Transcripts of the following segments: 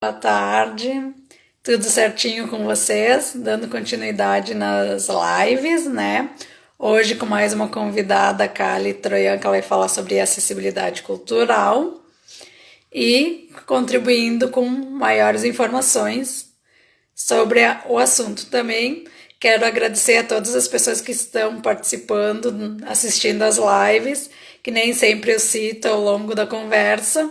Boa tarde, tudo certinho com vocês? Dando continuidade nas lives, né? Hoje com mais uma convidada, a Kali Troian, que ela vai falar sobre acessibilidade cultural e contribuindo com maiores informações sobre o assunto também. Quero agradecer a todas as pessoas que estão participando, assistindo às lives, que nem sempre eu cito ao longo da conversa,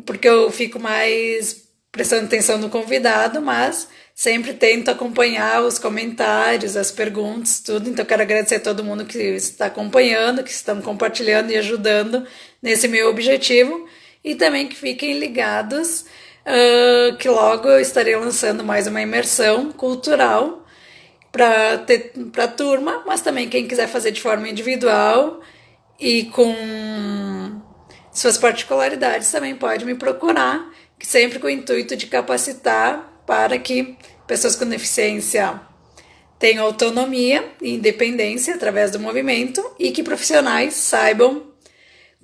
porque eu fico mais prestando atenção no convidado, mas sempre tento acompanhar os comentários, as perguntas, tudo. Então, quero agradecer a todo mundo que está acompanhando, que estão compartilhando e ajudando nesse meu objetivo. E também que fiquem ligados, que logo eu estarei lançando mais uma imersão cultural para a turma, mas também quem quiser fazer de forma individual e com suas particularidades também pode me procurar, que sempre com o intuito de capacitar para que pessoas com deficiência tenham autonomia e independência através do movimento e que profissionais saibam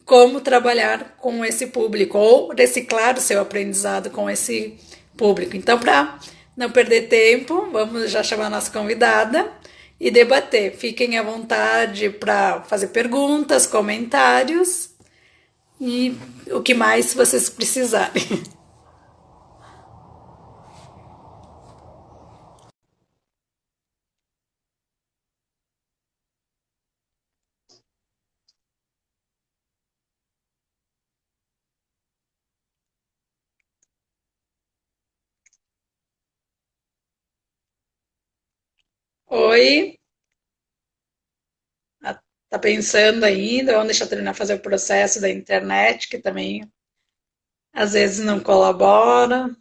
como trabalhar com esse público ou reciclar o seu aprendizado com esse público. Então, para não perder tempo, vamos já chamar a nossa convidada e debater. Fiquem à vontade para fazer perguntas, comentários e o que mais vocês precisarem. Oi, tá pensando ainda? Vamos deixar eu terminar fazer o processo da internet, que também às vezes não colabora.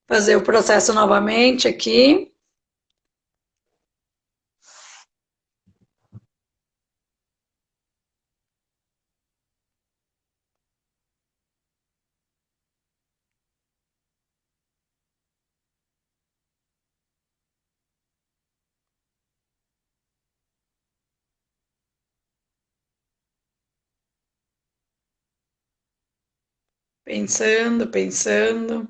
Fazer o processo novamente aqui. Pensando, pensando.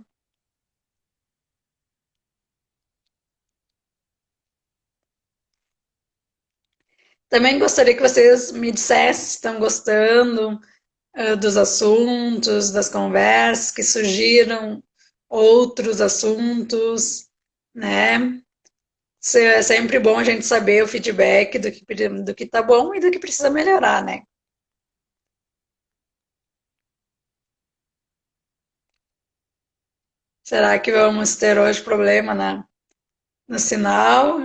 Também gostaria que vocês me dissessem se estão gostando dos assuntos, das conversas, que surgiram outros assuntos, né? É sempre bom a gente saber o feedback do que tá bom e do que precisa melhorar, né? Será que vamos ter hoje problema no sinal?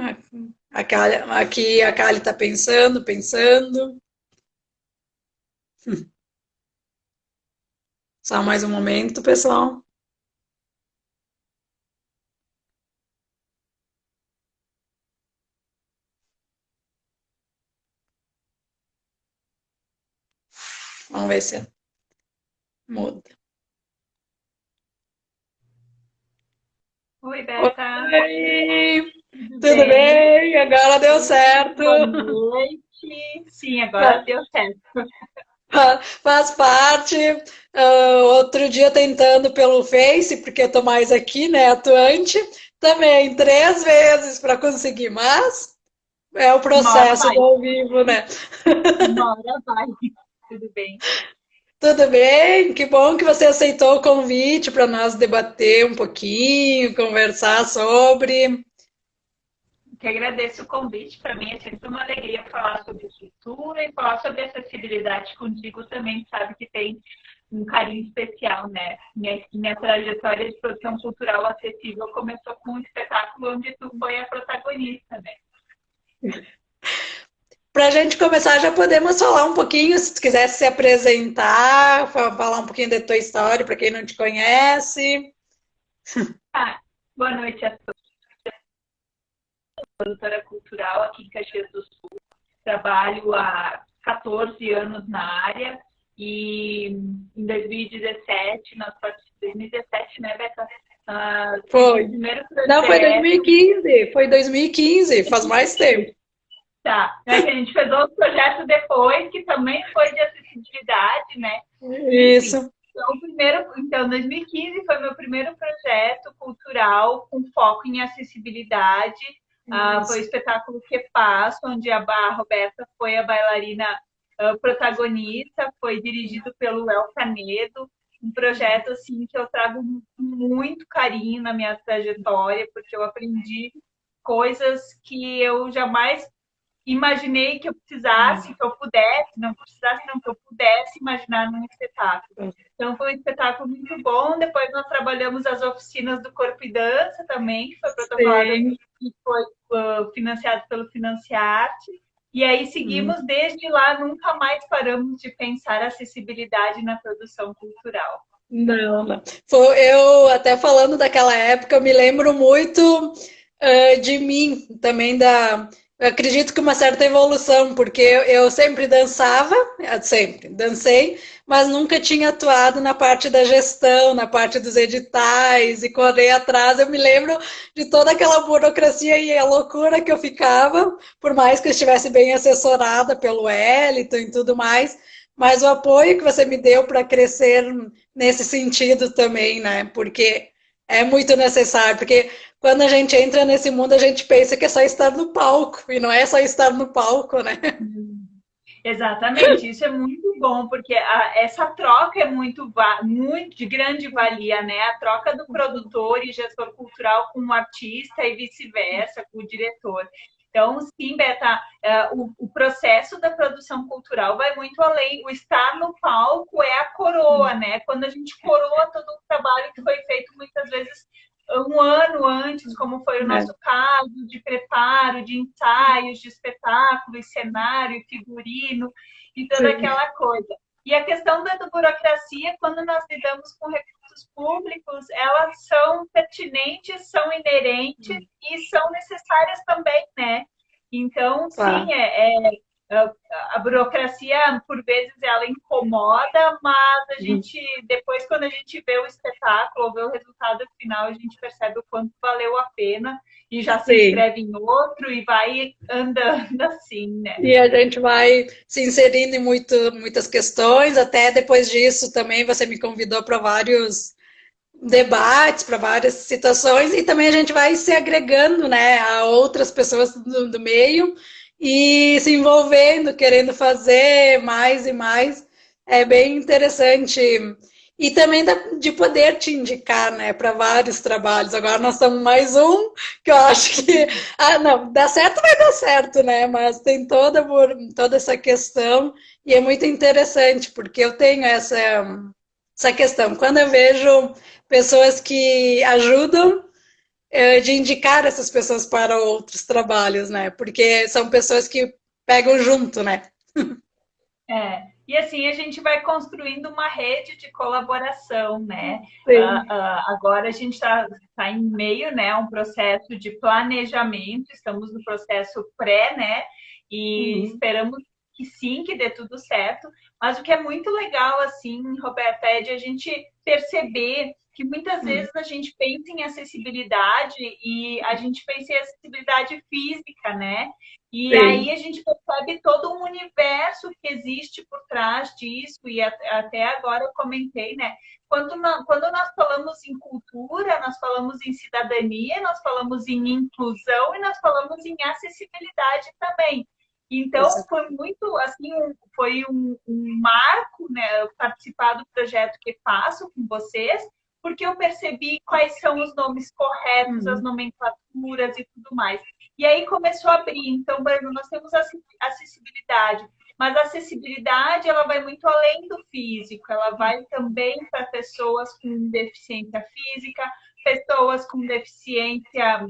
Aqui a Kali está pensando, pensando. Só mais um momento, pessoal. Vamos ver se muda. Oi, Beta. Oi, Tudo tudo bem? bem? Agora deu certo. Boa noite. Sim, agora deu certo. Faz parte. Outro dia tentando pelo Face, porque eu tô mais aqui, né, atuante, também 3 vezes para conseguir, mas é o Uma hora processo vai, do ao vivo, né? uma hora vai. Tudo bem. Tudo bem? Que bom que você aceitou o convite para nós debater um pouquinho, conversar sobre. Que agradeço o convite. Para mim é sempre uma alegria falar sobre estrutura e falar sobre acessibilidade contigo também. Sabe que tem um carinho especial, né? Minha trajetória de produção cultural acessível começou com um espetáculo onde tu foi a protagonista, né? Para a gente começar, já podemos falar um pouquinho, se tu quiser se apresentar, falar um pouquinho da tua história para quem não te conhece. Ah, boa noite a todos. Produtora cultural aqui em Caxias do Sul. Trabalho há 14 anos na área e em 2017, 2017, né, Beca? Foi meu Foi. primeiro Não, foi projeto. 2015. Foi 2015, faz mais tempo. Tá, é que a gente fez outro projeto depois, que também foi de acessibilidade, né? Enfim, Isso. então, 2015 foi meu primeiro projeto cultural com foco em acessibilidade. Foi o Isso. espetáculo Que Passo, onde a Roberta foi a bailarina protagonista, foi dirigido pelo El Canedo, um projeto assim que eu trago com muito carinho na minha trajetória, porque eu aprendi coisas que eu jamais imaginei que eu precisasse, que eu pudesse, não precisasse, não, que eu pudesse imaginar num espetáculo. Então foi um espetáculo muito bom. Depois nós trabalhamos as oficinas do Corpo e Dança também, que foi protocolado Sim. e foi financiado pelo Financiarte. E aí seguimos desde lá, nunca mais paramos de pensar acessibilidade na produção cultural. Não, não. Eu até falando daquela época, eu me lembro muito de mim, também eu acredito que uma certa evolução, porque eu sempre dançava, sempre dancei, mas nunca tinha atuado na parte da gestão, na parte dos editais e correr atrás. Eu me lembro de toda aquela burocracia e a loucura que eu ficava, por mais que eu estivesse bem assessorada pelo Wellington e tudo mais, mas o apoio que você me deu para crescer nesse sentido também, né? Porque é muito necessário, porque quando a gente entra nesse mundo, a gente pensa que é só estar no palco, e não é só estar no palco, né? Exatamente, isso é muito bom, porque essa troca é muito de grande valia, né? A troca do produtor e gestor cultural com o artista e vice-versa, com o diretor. Então, sim, Beta, o processo da produção cultural vai muito além. O estar no palco é a coroa, né? Quando a gente coroa todo o trabalho que foi feito muitas vezes um ano antes, como foi o nosso caso, de preparo, de ensaios, de espetáculo, cenário, figurino e toda Sim. aquela coisa. E a questão da burocracia, quando nós lidamos com recursos públicos, elas são pertinentes, são inerentes e são necessárias também, né? Então, sim, Claro. a burocracia, por vezes, ela incomoda, mas a gente, depois, quando a gente vê o espetáculo, ou vê o resultado final, a gente percebe o quanto valeu a pena e já se Sim. inscreve em outro e vai andando assim, né? E a gente vai se inserindo em muitas questões, até depois disso também você me convidou para vários debates, para várias situações, e também a gente vai se agregando, né, a outras pessoas do meio e se envolvendo, querendo fazer mais e mais. É bem interessante. E também de poder te indicar, né, para vários trabalhos. Agora nós estamos mais um, que eu acho que, não, dá certo, vai dar certo, né, mas tem toda essa questão e é muito interessante, porque eu tenho essa questão. Quando eu vejo pessoas que ajudam de indicar essas pessoas para outros trabalhos, né? Porque são pessoas que pegam junto, né? E assim a gente vai construindo uma rede de colaboração, né? Sim. Agora a gente está em meio, né, a um processo de planejamento, estamos no processo pré, né? E esperamos que sim, que dê tudo certo. Mas o que é muito legal, assim, Roberta, é de a gente perceber que muitas vezes a gente pensa em acessibilidade e a gente pensa em acessibilidade física, né? E aí Sim. a gente percebe todo um universo que existe por trás disso, e até agora eu comentei, né? Quando nós falamos em cultura, nós falamos em cidadania, nós falamos em inclusão e nós falamos em acessibilidade também. Então, foi muito, assim, foi um marco, né, participar do projeto que faço com vocês, porque eu percebi quais são os nomes corretos, as nomenclaturas e tudo mais. E aí começou a abrir. Então, Bruno, nós temos acessibilidade, mas a acessibilidade ela vai muito além do físico, ela vai também para pessoas com deficiência física, pessoas com deficiência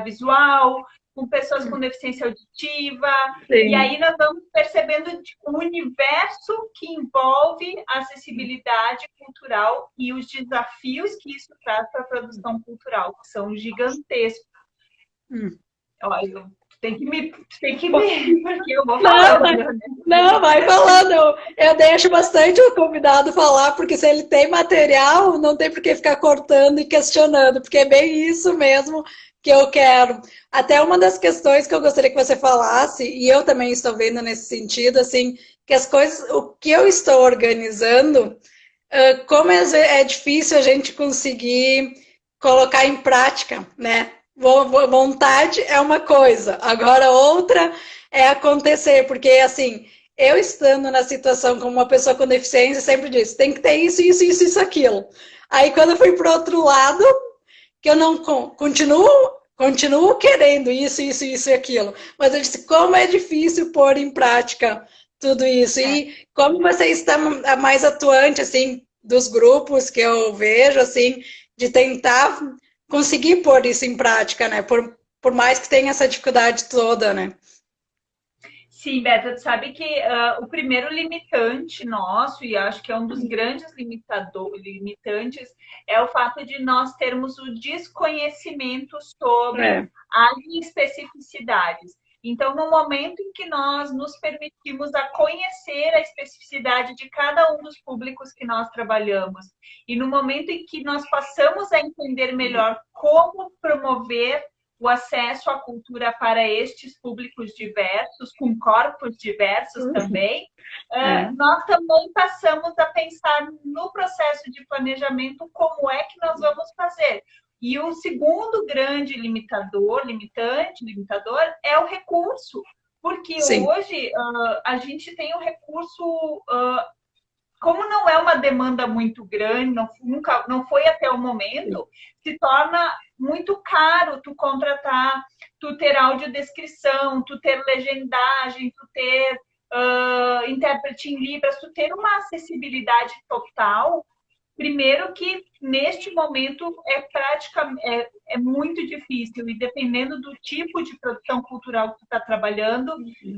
visual, com pessoas com deficiência auditiva, e Sim. aí nós vamos percebendo o universo que envolve a acessibilidade cultural e os desafios que isso traz para a produção cultural, que são gigantescos. Olha, tem que me, porque eu vou Não, falando, né? não, vai falando. Eu deixo bastante o convidado falar, porque se ele tem material, não tem por que ficar cortando e questionando, porque é bem isso mesmo que eu quero. Até uma das questões que eu gostaria que você falasse, e eu também estou vendo nesse sentido, assim, que as coisas, o que eu estou organizando, como é difícil a gente conseguir colocar em prática, né? Vontade é uma coisa, agora outra é acontecer, porque assim, eu estando na situação como uma pessoa com deficiência, sempre disse, tem que ter isso, aquilo. Aí quando eu fui para o outro lado, que eu não continuo querendo isso e aquilo, mas eu disse, como é difícil pôr em prática tudo isso. É. E como você está mais atuante, assim, dos grupos que eu vejo, assim, de tentar conseguir pôr isso em prática, né? Por mais que tenha essa dificuldade toda, né? Sim, Beto, tu sabe que o primeiro limitante nosso, e acho que é um dos grandes limitantes, é o fato de nós termos o desconhecimento sobre É. as especificidades. Então, no momento em que nós nos permitimos a conhecer a especificidade de cada um dos públicos que nós trabalhamos, e no momento em que nós passamos a entender melhor como promover o acesso à cultura para estes públicos diversos, com corpos diversos também, nós também passamos a pensar no processo de planejamento como é que nós vamos fazer. E o segundo grande limitador é o recurso, porque Sim. hoje a gente tem o recurso como não é uma demanda muito grande, não foi até o momento, se torna muito caro tu contratar, tu ter audiodescrição, tu ter legendagem, tu ter intérprete em Libras, tu ter uma acessibilidade total. Primeiro que neste momento é muito difícil e dependendo do tipo de produção cultural que tu está trabalhando,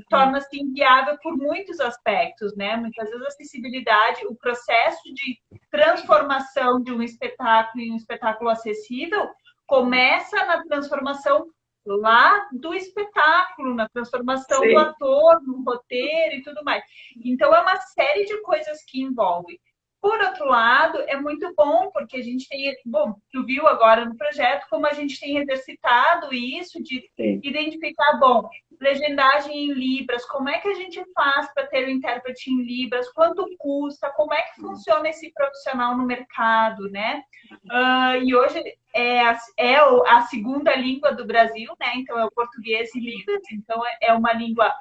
torna-se inviável por muitos aspectos, né? Muitas vezes a acessibilidade, o processo de transformação de um espetáculo em um espetáculo acessível começa na transformação lá do espetáculo, na transformação Sim. do ator, no roteiro e tudo mais. Então é uma série de coisas que envolve. Por outro lado, é muito bom, porque a gente tem. Bom, tu viu agora no projeto como a gente tem exercitado isso de Sim. identificar, bom, legendagem em Libras, como é que a gente faz para ter o intérprete em Libras, quanto custa, como é que funciona esse profissional no mercado, né? E hoje é a segunda língua do Brasil, né? Então é o português e Libras, então é uma língua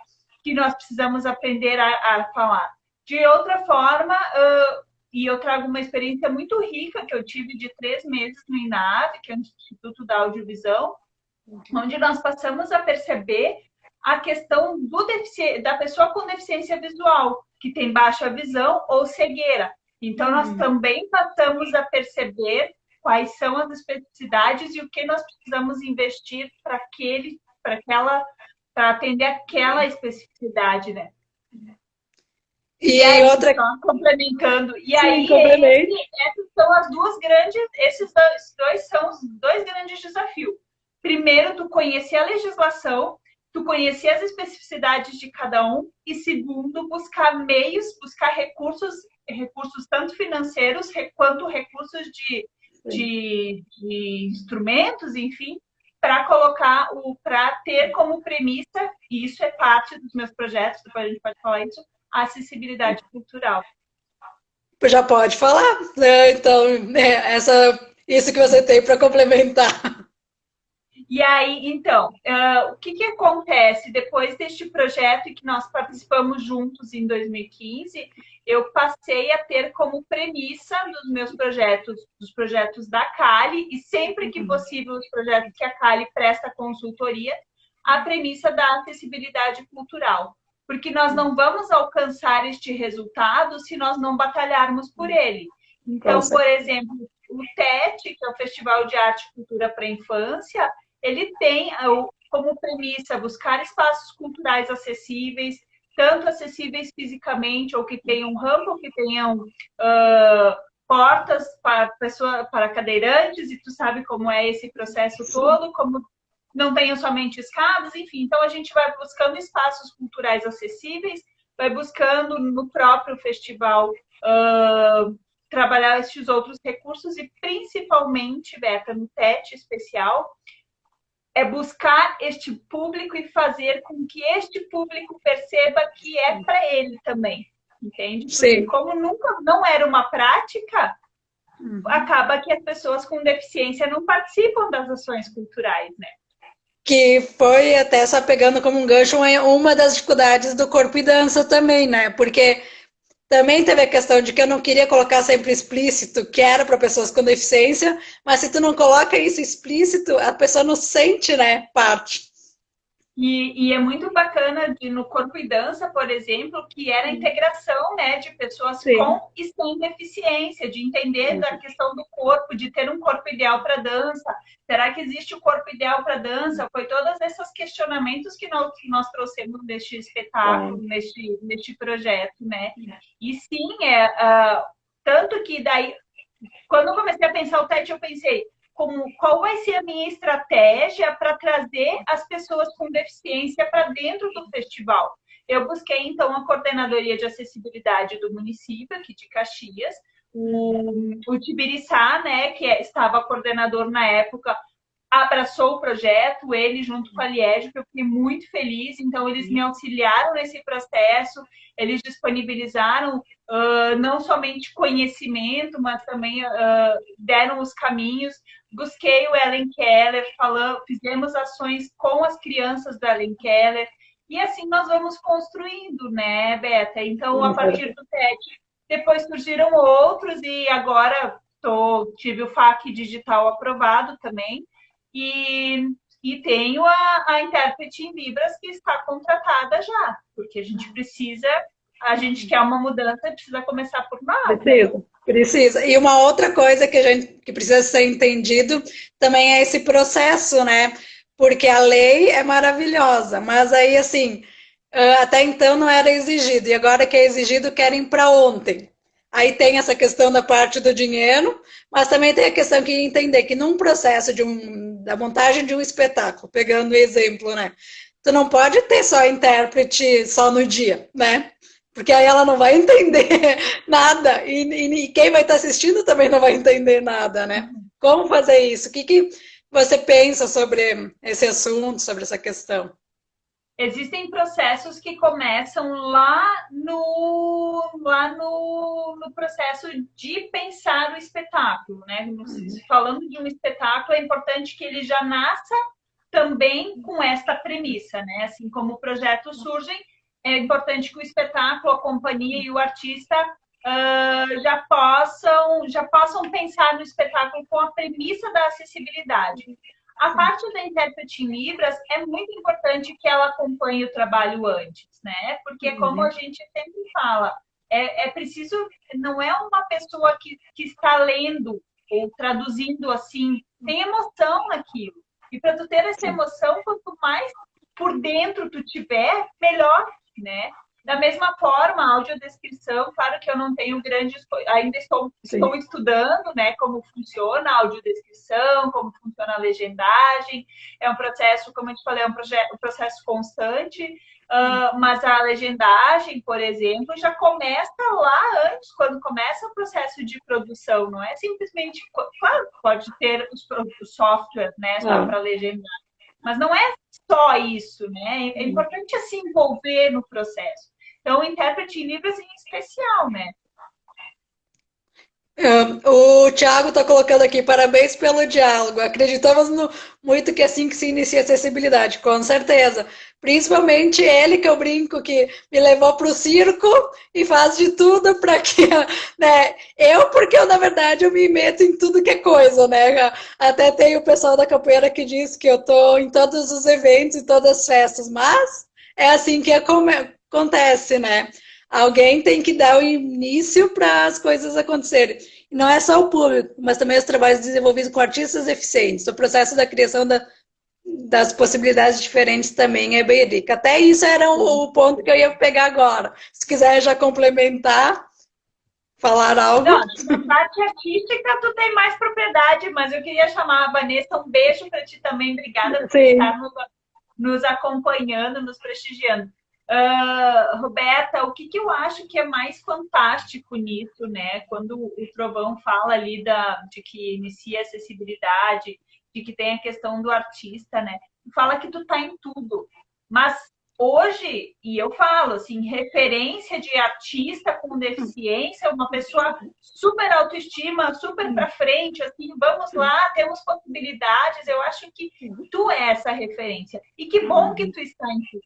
que nós precisamos aprender a falar. De outra forma, e eu trago uma experiência muito rica que eu tive de 3 meses no INAV, que é o Instituto da Audiovisão, onde nós passamos a perceber a questão da pessoa com deficiência visual, que tem baixa visão ou cegueira. Então, nós também passamos a perceber quais são as especificidades e o que nós precisamos investir para atender aquela especificidade, né? E aí, outra. Só complementando. E Sim, aí, essas são as duas grandes, esses dois são os dois grandes desafios. Primeiro, tu conhecer a legislação, tu conhecer as especificidades de cada um, e segundo, buscar meios, buscar recursos tanto financeiros quanto recursos de instrumentos, enfim, para ter como premissa, e isso é parte dos meus projetos, depois a gente pode falar isso, a acessibilidade cultural. Já pode falar, né? Então, isso que você tem para complementar. E aí, então, o que acontece depois deste projeto em que nós participamos juntos em 2015? Eu passei a ter como premissa dos meus projetos, dos projetos da Cali, e sempre que possível os projetos que a Cali presta consultoria, a premissa da acessibilidade cultural. Porque nós não vamos alcançar este resultado se nós não batalharmos por ele. Então, por exemplo, o TET, que é o Festival de Arte e Cultura para a Infância, ele tem como premissa buscar espaços culturais acessíveis, tanto acessíveis fisicamente, ou que tenham rampa, ou que tenham portas para cadeirantes, e tu sabe como é esse processo todo, como não tenha somente escadas, enfim. Então, a gente vai buscando espaços culturais acessíveis, vai buscando no próprio festival trabalhar esses outros recursos e, principalmente, Beta, no TET especial, é buscar este público e fazer com que este público perceba que é para ele também, entende? Porque Sim. como nunca não era uma prática, acaba que as pessoas com deficiência não participam das ações culturais, né? Que foi até só pegando como um gancho uma das dificuldades do corpo e dança também, né? Porque também teve a questão de que eu não queria colocar sempre explícito que era para pessoas com deficiência, mas se tu não coloca isso explícito, a pessoa não sente, né, parte. E é muito bacana no Corpo e Dança, por exemplo, que era a integração, né, de pessoas Sim. com e sem deficiência, de entender da questão do corpo, de ter um corpo ideal para dança. Será que existe o corpo ideal para dança? Foi todos esses questionamentos que nós trouxemos neste espetáculo, neste projeto, né? E sim, tanto que daí, quando eu comecei a pensar o TED, eu pensei, qual vai ser a minha estratégia para trazer as pessoas com deficiência para dentro do festival. Eu busquei, então, a Coordenadoria de Acessibilidade do município, aqui de Caxias, o Tibiriçá, né, que estava coordenador na época, abraçou o projeto, ele junto com a Liege, que eu fiquei muito feliz, então eles me auxiliaram nesse processo, eles disponibilizaram não somente conhecimento, mas também deram os caminhos. Busquei o Ellen Keller, fizemos ações com as crianças da Ellen Keller, e assim nós vamos construindo, né, Beta? Então, a partir do TED, depois surgiram outros, e agora tive o FAQ digital aprovado também, e tenho a intérprete em Libras que está contratada já, porque a gente quer uma mudança, precisa começar por nós. Precisa. E uma outra coisa que precisa ser entendido também é esse processo, né? Porque a lei é maravilhosa, mas aí, assim, até então não era exigido, e agora que é exigido, querem para ontem. Aí tem essa questão da parte do dinheiro, mas também tem a questão que entender que num processo da montagem de um espetáculo, pegando o exemplo, né? Tu não pode ter só intérprete só no dia, né? Porque aí ela não vai entender nada, e quem vai estar assistindo também não vai entender nada, né? Como fazer isso? O que você pensa sobre esse assunto, sobre essa questão? Existem processos que começam lá no processo de pensar o espetáculo, né? Falando de um espetáculo, é importante que ele já nasça também com esta premissa, né? Assim como o projeto surge, é importante que o espetáculo, a companhia e o artista já possam pensar no espetáculo com a premissa da acessibilidade. A parte da intérprete em Libras é muito importante que ela acompanhe o trabalho antes, né? Porque, como a gente sempre fala, é preciso, não é uma pessoa que está lendo ou traduzindo assim, tem emoção naquilo. E para tu ter essa emoção, quanto mais por dentro tu tiver, melhor, né? Da mesma forma, a audiodescrição, claro que eu não tenho ainda estou estudando, né, como funciona a audiodescrição, como funciona a legendagem. É um processo, como eu te falei, é um processo constante, mas a legendagem, por exemplo, já começa lá antes, quando começa o processo de produção, não é simplesmente, claro, pode ter os softwares, né, só para legendar, mas não é só isso, né? É importante se envolver no processo. Então, o intérprete em Libras em especial, né? O Thiago está colocando aqui, parabéns pelo diálogo. Acreditamos muito que é assim que se inicia a acessibilidade, com certeza. Principalmente ele, que eu brinco, que me levou para o circo e faz de tudo para que... Né, porque na verdade, eu me meto em tudo que é coisa, né? Até tem o pessoal da capoeira que diz que eu estou em todos os eventos, em todas as festas, mas é assim que acontece, né? Alguém tem que dar o início para as coisas acontecerem. E não é só o público, mas também os trabalhos desenvolvidos com artistas eficientes. O processo da criação das possibilidades diferentes também é bem rico. Até isso era o ponto que eu ia pegar agora. Se quiser já complementar, falar algo? Não, na parte artística tu tem mais propriedade, mas eu queria chamar a Vanessa, um beijo para ti também, obrigada por Sim. estar nos acompanhando, nos prestigiando. Roberta, o que eu acho que é mais fantástico nisso, né? Quando o Trovão fala ali de que inicia a acessibilidade, de que tem a questão do artista, né? Fala que tu tá em tudo. Mas hoje, e eu falo assim, referência de artista com deficiência, uma pessoa super autoestima, super para frente, assim, vamos lá, temos possibilidades. Eu acho que tu é essa referência. E que bom que tu está em tudo.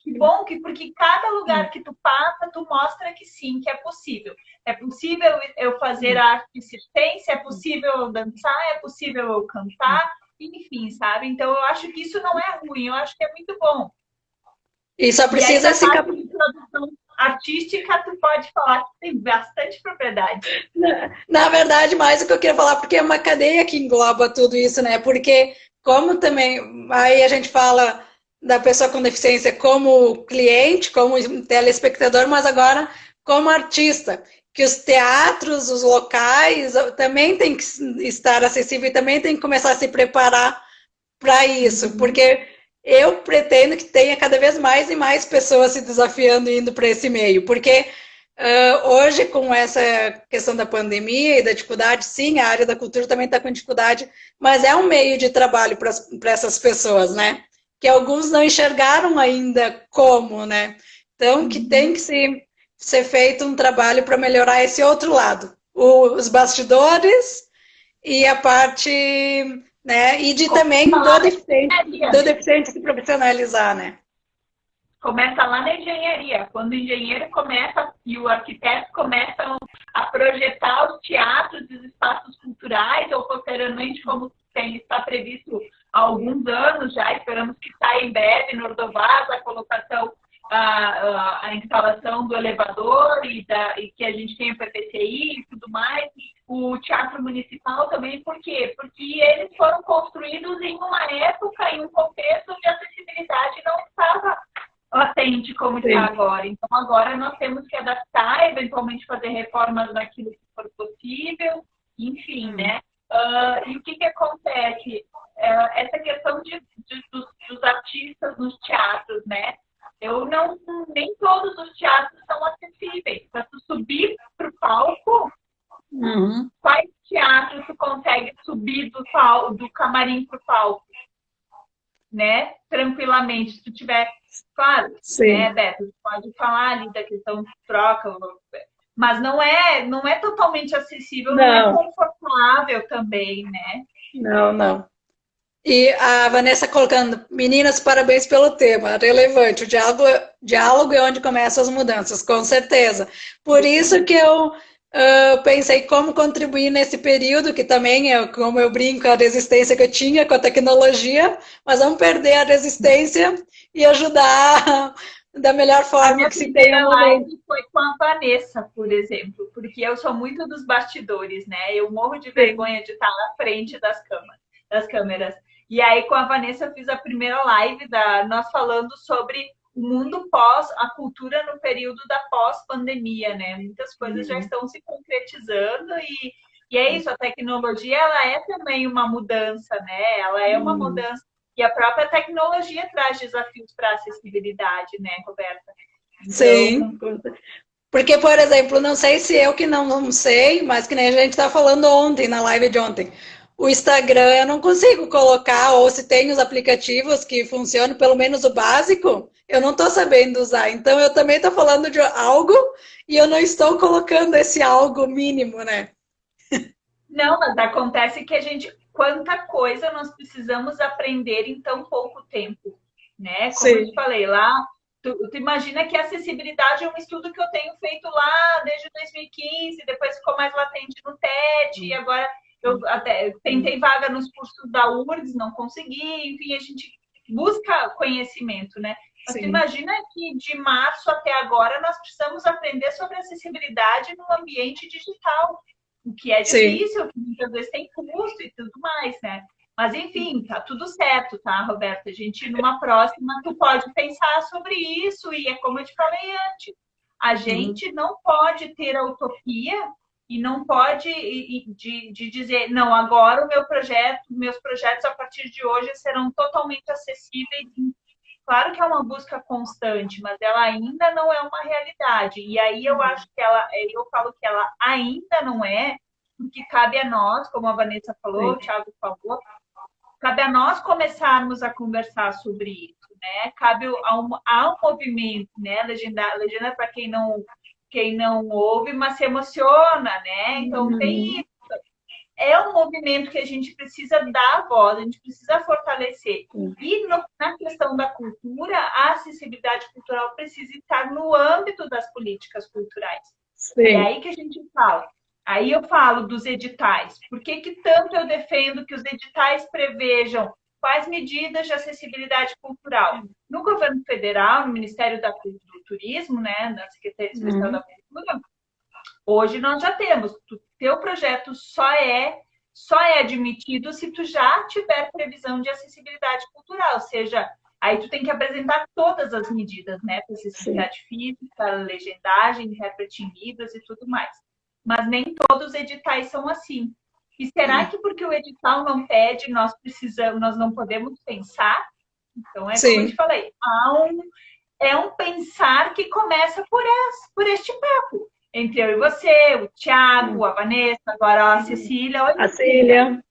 Que bom que, porque cada lugar que tu passa, tu mostra que sim, que é possível. É possível eu fazer arte de circense, é possível eu dançar, é possível eu cantar, enfim, sabe? Então eu acho que isso não é ruim, eu acho que é muito bom. E só E aí, precisa da se parte de produção artística, tu pode falar que tem bastante propriedade. Na verdade, mais o que eu queria falar, porque é uma cadeia que engloba tudo isso, né? Porque, como também, aí a gente fala da pessoa com deficiência como cliente, como telespectador, mas agora como artista, que os teatros, os locais também tem que estar acessível e também tem que começar a se preparar para isso, porque eu pretendo que tenha cada vez mais e mais pessoas se desafiando e indo para esse meio, porque hoje, com essa questão da pandemia e da dificuldade, sim, a área da cultura também está com dificuldade, mas é um meio de trabalho para essas pessoas, né? Que alguns não enxergaram ainda como, né? Então, que tem que ser feito um trabalho para melhorar esse outro lado. Os bastidores e a parte, né? E de também do deficiente se profissionalizar, né? Começa lá na engenharia, quando o engenheiro começa e o arquiteto começam a projetar os teatros e os espaços culturais, ou posteriormente, como está previsto há alguns anos já, esperamos que saia em breve no Ordovaz, a colocação, a instalação do elevador e que a gente tenha PPCI e tudo mais. O Teatro Municipal também, por quê? Porque eles foram construídos em uma época, em um contexto onde a acessibilidade não estava latente como está agora. Então, agora nós temos que adaptar, eventualmente fazer reformas naquilo que for possível, enfim, né? E o que acontece? Essa questão dos artistas nos teatros, né? Nem todos os teatros são acessíveis. Para tu subir para o palco, quais teatros tu consegue subir do camarim para o palco? Né? Tranquilamente, se tu tiver, claro, né, Beto, tu pode falar ali da questão de troca, mas não é totalmente acessível, não é confortável também, né? Não. E a Vanessa colocando, meninas, parabéns pelo tema, relevante, diálogo é onde começam as mudanças, com certeza. Por isso que eu pensei como contribuir nesse período, que também é, como eu brinco, a resistência que eu tinha com a tecnologia, mas vamos perder a resistência e ajudar da melhor forma que se tenha um um live momento. foi com a Vanessa, por exemplo, porque eu sou muito dos bastidores, né? Eu morro de vergonha de estar na frente das câmeras. E aí, com a Vanessa, eu fiz a primeira live nós falando sobre o mundo pós, a cultura no período da pós-pandemia, né? Muitas coisas já estão se concretizando e é isso, a tecnologia, ela é também uma mudança, né? Ela é uma mudança. E a própria tecnologia traz desafios para a acessibilidade, né, Roberta? Então... Sim. Porque, por exemplo, não sei se eu que não sei, mas que nem a gente está falando ontem, na live de ontem. O Instagram eu não consigo colocar, ou se tem os aplicativos que funcionam, pelo menos o básico, eu não estou sabendo usar. Então, eu também estou falando de algo e eu não estou colocando esse algo mínimo, né? Não, mas acontece que quanta coisa nós precisamos aprender em tão pouco tempo, né? Como eu te falei lá, tu imagina que a acessibilidade é um estudo que eu tenho feito lá desde 2015, depois ficou mais latente no TED, e agora eu até tentei vaga nos cursos da URGS, não consegui, enfim, a gente busca conhecimento, né? Mas tu imagina que de março até agora nós precisamos aprender sobre acessibilidade no ambiente digital, o que é difícil, que muitas vezes tem custo e tudo mais, né? Mas, enfim, tá tudo certo, tá, Roberta? A gente, numa próxima, tu pode pensar sobre isso, e é como eu te falei antes, a gente não pode ter a utopia E não pode de dizer, não, agora meus projetos a partir de hoje serão totalmente acessíveis. Claro que é uma busca constante, mas ela ainda não é uma realidade. E aí eu acho que eu falo que ela ainda não é, porque cabe a nós, como a Vanessa falou, Sim. o Thiago falou, cabe a nós começarmos a conversar sobre isso, né? Cabe a um movimento, né? Legenda para quem não ouve, mas se emociona, né? Então tem isso. É um movimento que a gente precisa dar voz, a gente precisa fortalecer. E na questão da cultura, a acessibilidade cultural precisa estar no âmbito das políticas culturais. Sim. É aí que a gente fala. Aí eu falo dos editais. Por que tanto eu defendo que os editais prevejam quais medidas de acessibilidade cultural? No governo federal, no Ministério do Turismo, né, na Secretaria Especial da Cultura, hoje nós já temos. Teu projeto só é admitido se tu já tiver previsão de acessibilidade cultural, ou seja, aí tu tem que apresentar todas as medidas, né, para acessibilidade física, legendagem, intérprete em libras e tudo mais. Mas nem todos os editais são assim. E será que porque o edital não pede, nós não podemos pensar? Então, como eu te falei, é um pensar que começa por este papo. Entre eu e você, o Thiago, a Vanessa, agora a Cecília. Olha, a Cecília.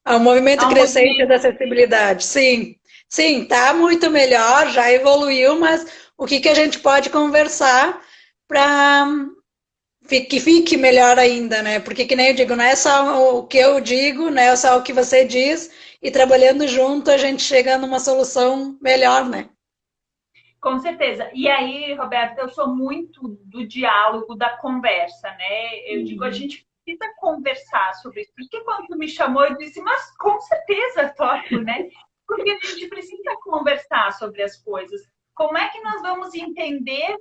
É um movimento crescente da acessibilidade. Sim, sim, tá muito melhor, já evoluiu, mas o que a gente pode conversar para que fique melhor ainda, né? Porque, que nem eu digo, não é só o que eu digo, não é só o que você diz, e trabalhando junto a gente chega numa solução melhor, né? Com certeza. E aí, Roberta, eu sou muito do diálogo, da conversa, né? Eu digo, a gente precisa conversar sobre isso. Porque quando tu me chamou, eu disse, mas com certeza topo, né? Porque a gente precisa conversar sobre as coisas. Como é que nós vamos entender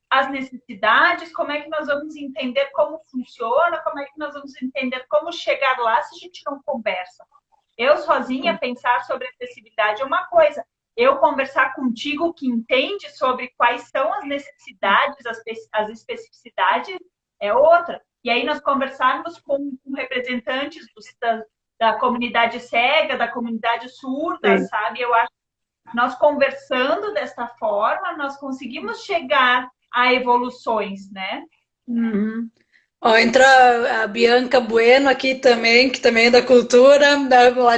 as necessidades, como é que nós vamos entender como funciona, como é que nós vamos entender como chegar lá se a gente não conversa. Eu sozinha pensar sobre acessibilidade é uma coisa, eu conversar contigo que entende sobre quais são as necessidades, as especificidades é outra. E aí nós conversarmos com representantes da comunidade cega, da comunidade surda, sabe? Eu acho que nós conversando desta forma, nós conseguimos chegar a evoluções, né? Ó, entra a Bianca Bueno aqui também, que também é da cultura, lá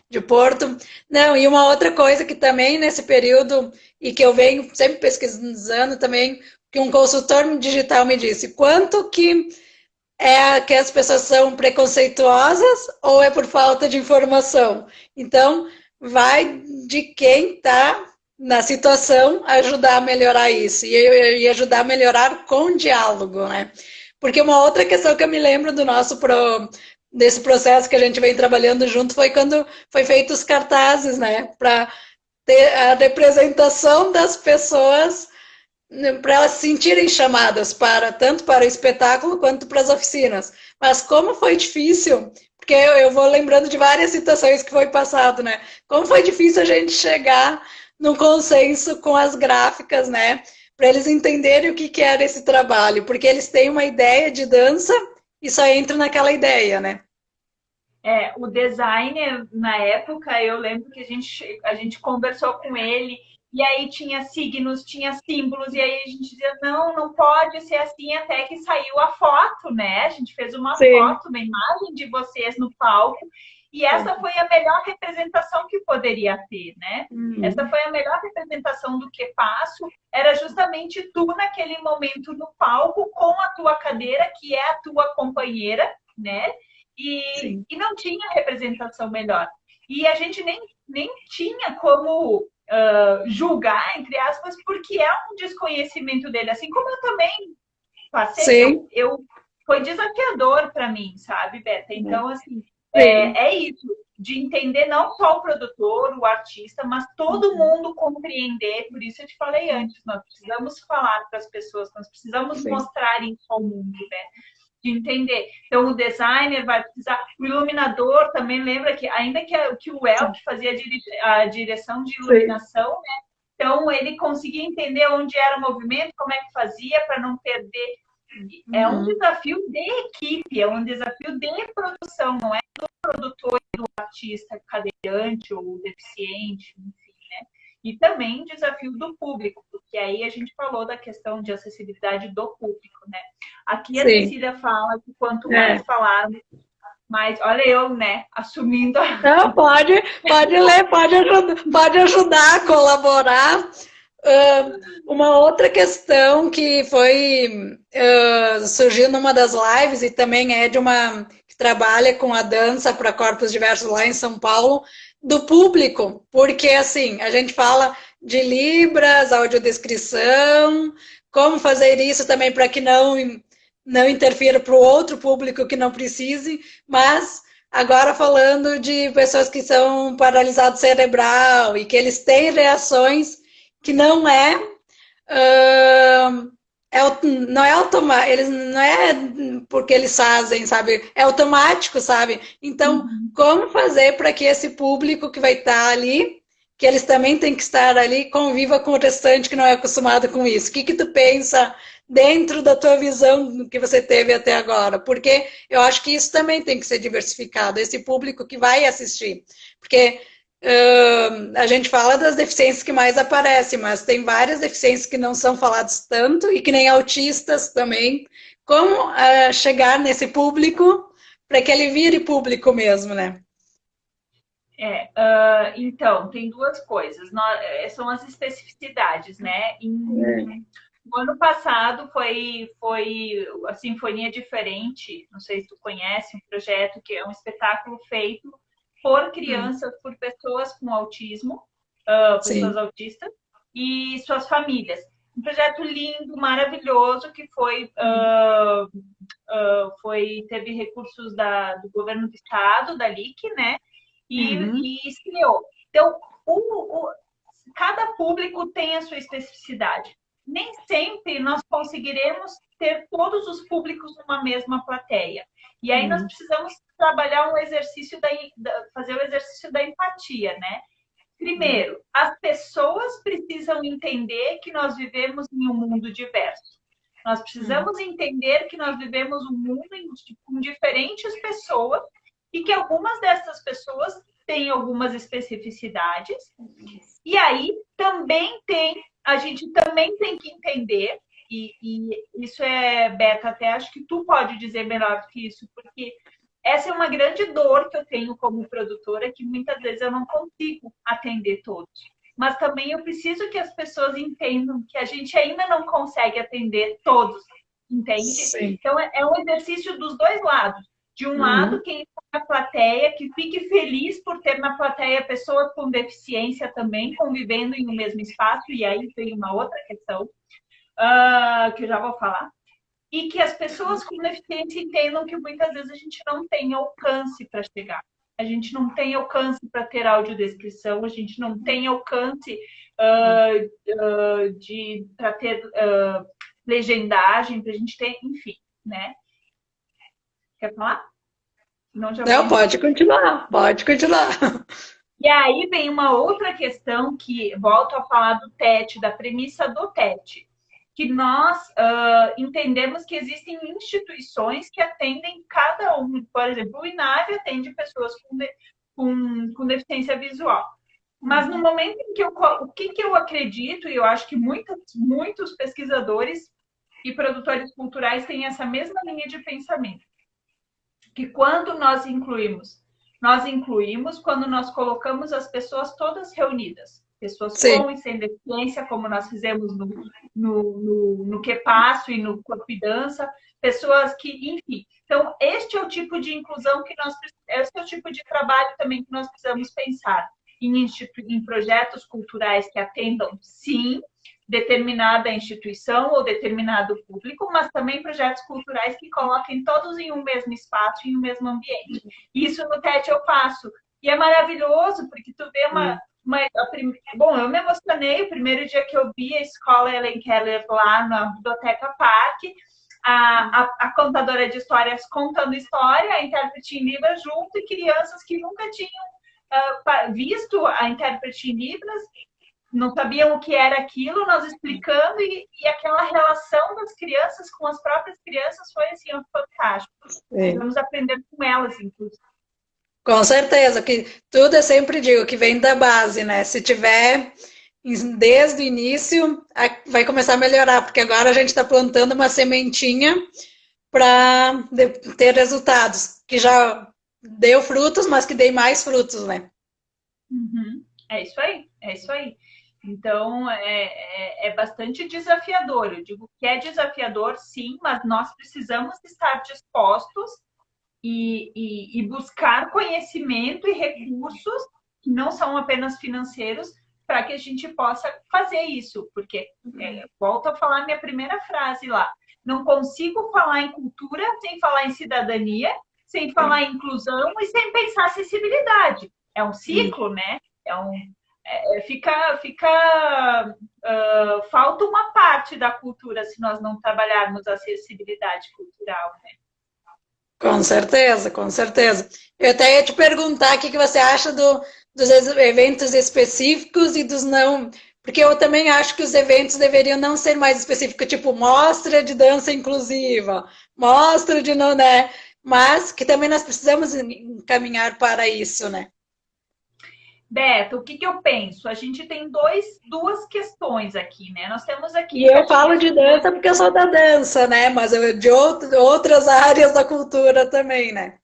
de Porto. Não, e uma outra coisa que também nesse período, e que eu venho sempre pesquisando também, que um consultor digital me disse, quanto que que as pessoas são preconceituosas ou é por falta de informação? Então, vai de quem está na situação ajudar a melhorar isso e ajudar a melhorar com diálogo, né? Porque uma outra questão que eu me lembro desse processo que a gente vem trabalhando junto foi quando foi feitos os cartazes, né? Para ter a representação das pessoas, para elas se sentirem chamadas tanto para o espetáculo quanto para as oficinas. Mas como foi difícil, porque eu vou lembrando de várias situações que foi passado, né? Como foi difícil a gente chegar num consenso com as gráficas, né? Para eles entenderem o que era esse trabalho, porque eles têm uma ideia de dança e só entram naquela ideia, né? O designer, na época, eu lembro que a gente conversou com ele, e aí tinha signos, tinha símbolos, e aí a gente dizia, não pode ser assim, até que saiu a foto, né? A gente fez uma foto, uma imagem de vocês no palco, e essa foi a melhor representação que poderia ter, né? Essa foi a melhor representação do que passo, era justamente tu naquele momento no palco, com a tua cadeira, que é a tua companheira, né? E não tinha representação melhor. E a gente nem tinha como julgar, entre aspas, porque é um desconhecimento dele. Assim como eu também passei, foi desafiador para mim, sabe, Beta? Então, assim, é isso, de entender não só o produtor, o artista, mas todo mundo compreender. Por isso eu te falei antes, nós precisamos falar para as pessoas, nós precisamos mostrar isso ao mundo, né? De entender. Então, o designer vai precisar, o iluminador também lembra que, ainda que o Elk fazia a direção de iluminação, né? Então, ele conseguia entender onde era o movimento, como é que fazia para não perder É um Uhum. desafio de equipe, é um desafio de produção, não é do produtor e do artista cadeirante ou deficiente, enfim, né? E também desafio do público, porque aí a gente falou da questão de acessibilidade do público, né? Aqui a Sim. Cecília fala que quanto mais É. falarmos, mais, olha eu, né, assumindo a... Não, pode ler, pode ajudar a colaborar. Uma outra questão que foi surgiu numa das lives e também é de uma que trabalha com a dança para corpos diversos lá em São Paulo, do público, porque assim, a gente fala de Libras, audiodescrição, como fazer isso também para que não interfira para o outro público que não precise, mas agora falando de pessoas que são paralisados cerebral e que eles têm reações que não não é automático, eles não é porque eles fazem, sabe? É automático, sabe? Então, Uhum. como fazer para que esse público que vai estar ali, que eles também têm que estar ali, conviva com o restante que não é acostumado com isso? O que tu pensa dentro da tua visão que você teve até agora? Porque eu acho que isso também tem que ser diversificado, esse público que vai assistir. Porque a gente fala das deficiências que mais aparecem, mas tem várias deficiências que não são faladas tanto e que nem autistas também. Como chegar nesse público para que ele vire público mesmo, né? Então, tem duas coisas. São as especificidades, né? No ano passado a Sinfonia Diferente, não sei se tu conhece, um projeto que é um espetáculo feito por crianças, por pessoas com autismo, pessoas Sim. autistas, e suas famílias. Um projeto lindo, maravilhoso, que teve recursos do governo do estado, da LIC, né? Uhum. E estreou. Então, cada público tem a sua especificidade. Nem sempre nós conseguiremos ter todos os públicos numa mesma plateia. E aí nós Uhum. precisamos trabalhar fazer o exercício da empatia, né? Primeiro, as pessoas precisam entender que nós vivemos em um mundo diverso. Nós Uhum. precisamos entender que nós vivemos um mundo com diferentes pessoas e que algumas dessas pessoas têm algumas especificidades. E aí a gente também tem que entender, e isso Beto, até acho que tu pode dizer melhor do que isso, porque essa é uma grande dor que eu tenho como produtora, que muitas vezes eu não consigo atender todos. Mas também eu preciso que as pessoas entendam que a gente ainda não consegue atender todos, entende? Sim. Então é um exercício dos dois lados. De um lado, Uhum. quem está na plateia, que fique feliz por ter na plateia pessoas com deficiência também convivendo em um mesmo espaço, e aí tem uma outra questão que eu já vou falar, e que as pessoas com deficiência entendam que muitas vezes a gente não tem alcance para chegar. A gente não tem alcance para ter audiodescrição, a gente não tem alcance para ter legendagem, para a gente ter, enfim, né? Quer falar? Não, já vou Não, pode interromper. continuar, pode continuar. E aí vem uma outra questão que volto a falar do TET, da premissa do TET, que nós entendemos que existem instituições que atendem cada um. Por exemplo, o INAV atende pessoas com deficiência visual. Mas no momento em que o que eu acredito, e eu acho que muitos pesquisadores e produtores culturais têm essa mesma linha de pensamento, que quando nós incluímos quando nós colocamos as pessoas todas reunidas, pessoas com Sim. e sem deficiência, como nós fizemos no Que Passo e no Corpo e Dança, pessoas que, enfim. Então, este é o tipo de inclusão esse é o tipo de trabalho também que nós precisamos pensar em projetos culturais que atendam, sim, determinada instituição ou determinado público, mas também projetos culturais que coloquem todos em um mesmo espaço, em um mesmo ambiente. Isso no TED eu faço. E é maravilhoso, porque tu vê Bom, eu me emocionei o primeiro dia que eu vi a escola Ellen Keller lá na Biblioteca Parque, a contadora de histórias contando história, a intérprete em Libras junto, e crianças que nunca tinham visto a intérprete em Libras não sabiam o que era aquilo, nós explicando, e aquela relação das crianças com as próprias crianças foi assim, fantástico. Sim. Vamos aprender com elas, inclusive. Com certeza, que tudo eu sempre digo que vem da base, né? Se tiver desde o início, vai começar a melhorar, porque agora a gente está plantando uma sementinha para ter resultados, que já deu frutos, mas que dê mais frutos, né? Uhum. É isso aí, é isso aí. Então, é bastante desafiador. Eu digo que é desafiador, sim, mas nós precisamos estar dispostos e buscar conhecimento e recursos que não são apenas financeiros para que a gente possa fazer isso. Porque, volto a falar minha primeira frase lá, não consigo falar em cultura sem falar em cidadania, sem falar em inclusão e sem pensar acessibilidade. É um ciclo, né? Falta uma parte da cultura se nós não trabalharmos a acessibilidade cultural, né? Com certeza, com certeza. Eu até ia te perguntar o que você acha dos eventos específicos e dos não. Porque eu também acho que os eventos deveriam não ser mais específicos, tipo mostra de dança inclusiva, mostra de não, né? Mas que também nós precisamos encaminhar para isso, né? Beto, o que eu penso? A gente tem duas questões aqui, né? Nós temos aqui E eu falo de dança porque eu sou da dança, né? Mas de outras áreas da cultura também, né?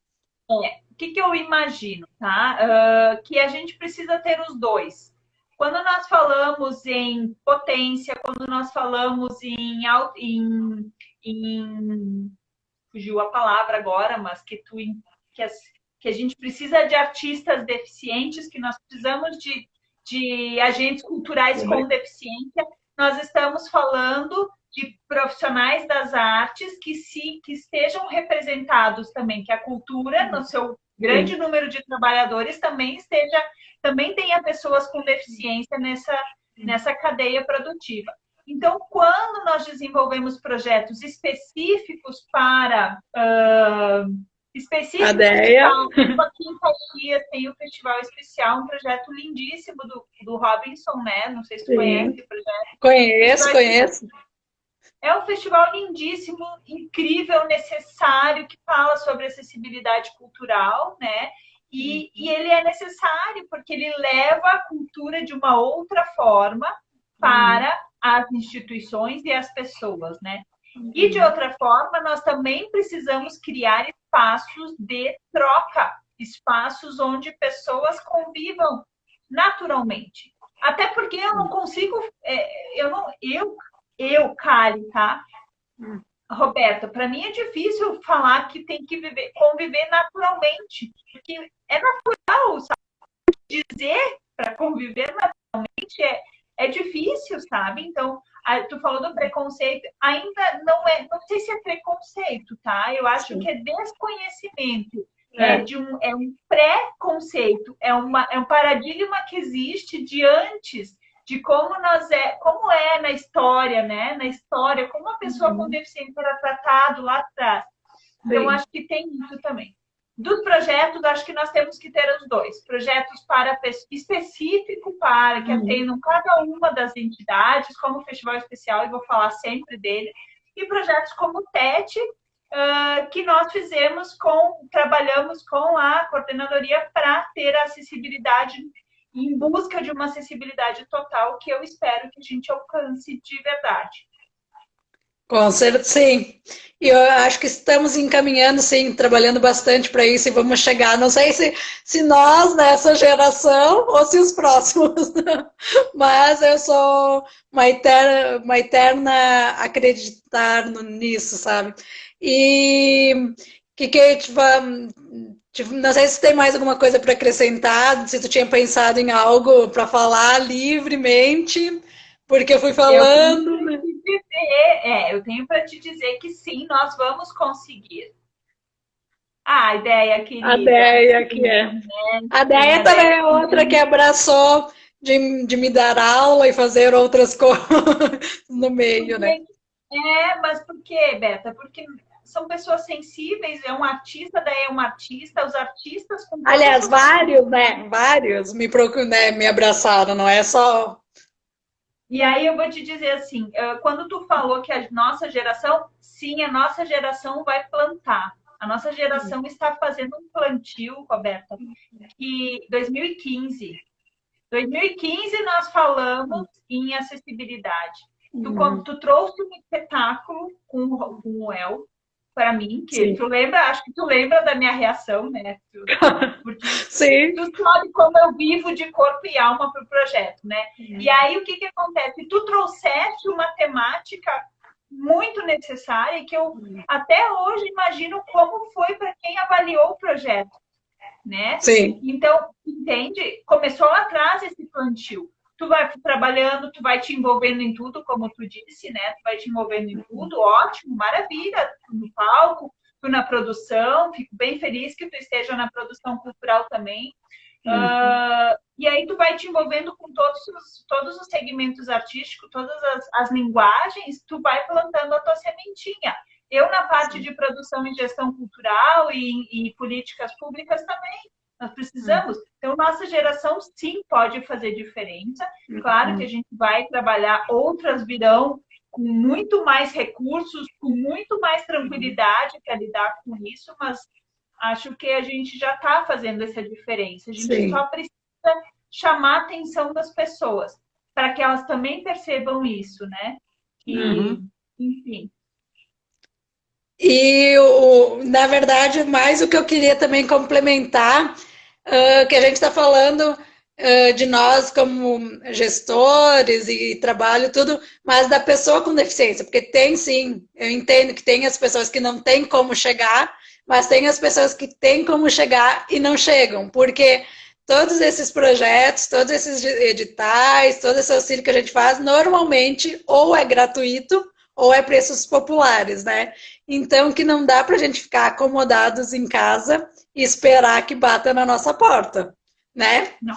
O que eu imagino, tá? Que a gente precisa ter os dois. Quando nós falamos em potência, quando nós falamos em fugiu a palavra agora, mas que a gente precisa de artistas deficientes, que nós precisamos de agentes culturais com deficiência, nós estamos falando de profissionais das artes que estejam representados também, que a cultura, no seu grande número de trabalhadores, também tenha pessoas com deficiência nessa cadeia produtiva. Então, quando nós desenvolvemos projetos específicos para A ideia. Aqui em Caxias tem o Festival Especial, um projeto lindíssimo do Robinson, né? Não sei se tu conhece o projeto. Conheço. É um festival lindíssimo, incrível, necessário, que fala sobre acessibilidade cultural, né? E ele é necessário porque ele leva a cultura de uma outra forma para as instituições e as pessoas, né? E de outra forma, nós também precisamos criar espaços de troca, espaços onde pessoas convivam naturalmente. Até porque eu não consigo, Kali, tá? Roberta, para mim é difícil falar que tem que conviver naturalmente, porque é natural, sabe? Dizer para conviver naturalmente é difícil, sabe? Então, tu falou do preconceito, ainda não sei se é preconceito, tá? Eu acho que é desconhecimento, é um pré-conceito, é um paradigma que existe de antes de como é na história, né? Na história, como a pessoa com deficiência era tratado lá atrás. Então, acho que tem isso também. Dos projetos, acho que nós temos que ter os dois. Projetos específico para que atendam cada uma das entidades, como o Festival Especial, e vou falar sempre dele, e projetos como o TET, que nós trabalhamos com a coordenadoria para ter a acessibilidade, em busca de uma acessibilidade total, que eu espero que a gente alcance de verdade. Com certeza, sim. E eu acho que estamos encaminhando, sim, trabalhando bastante para isso e vamos chegar. Não sei se nós, nessa geração, ou se os próximos, mas eu sou uma eterna acreditar nisso, sabe? E não sei se tem mais alguma coisa para acrescentar, se tu tinha pensado em algo para falar livremente, porque eu fui falando. Eu tenho para te dizer que sim, nós vamos conseguir. A ideia, querida. A ideia que é. A ideia também é outra que abraçou de me dar aula e fazer outras coisas no meio, né? Mas por quê, Beta? Porque são pessoas sensíveis, é um artista, daí é um artista, os artistas... Aliás, vários, né? Vários me abraçaram, não é só E aí eu vou te dizer assim, quando tu falou que a nossa geração, sim, a nossa geração vai plantar. A nossa geração está fazendo um plantio, Roberta, que 2015 nós falamos em acessibilidade. Tu trouxe um espetáculo com o El para mim, que Sim. tu lembra, acho que tu lembra da minha reação, né? Porque Sim. tu sabe como eu vivo de corpo e alma para o projeto, né? E aí o que que acontece? Tu trouxeste uma temática muito necessária e que eu até hoje imagino como foi para quem avaliou o projeto, né? Sim. Então, entende? Começou lá atrás esse plantio. Tu vai trabalhando, tu vai te envolvendo em tudo, como tu disse, né? Tu vai te envolvendo em tudo, ótimo, maravilha. Tu no palco, tu na produção, fico bem feliz que tu esteja na produção cultural também. E aí tu vai te envolvendo com todos os segmentos artísticos, todas as linguagens, tu vai plantando a tua sementinha. Eu, na parte de produção e gestão cultural e políticas públicas também, nós precisamos. Então, nossa geração, sim, pode fazer diferença. Claro que a gente vai trabalhar, outras virão com muito mais recursos, com muito mais tranquilidade para lidar com isso, mas acho que a gente já está fazendo essa diferença. A gente Sim. só precisa chamar a atenção das pessoas, para que elas também percebam isso, né? E, enfim. E, na verdade, mais o que eu queria também complementar, que a gente está falando de nós como gestores e trabalho, tudo, mas da pessoa com deficiência, porque tem sim, eu entendo que tem as pessoas que não têm como chegar, mas tem as pessoas que têm como chegar e não chegam, porque todos esses projetos, todos esses editais, todo esse auxílio que a gente faz, normalmente ou é gratuito ou é preços populares, né? Então, que não dá para a gente ficar acomodados em casa e esperar que bata na nossa porta, né? Não,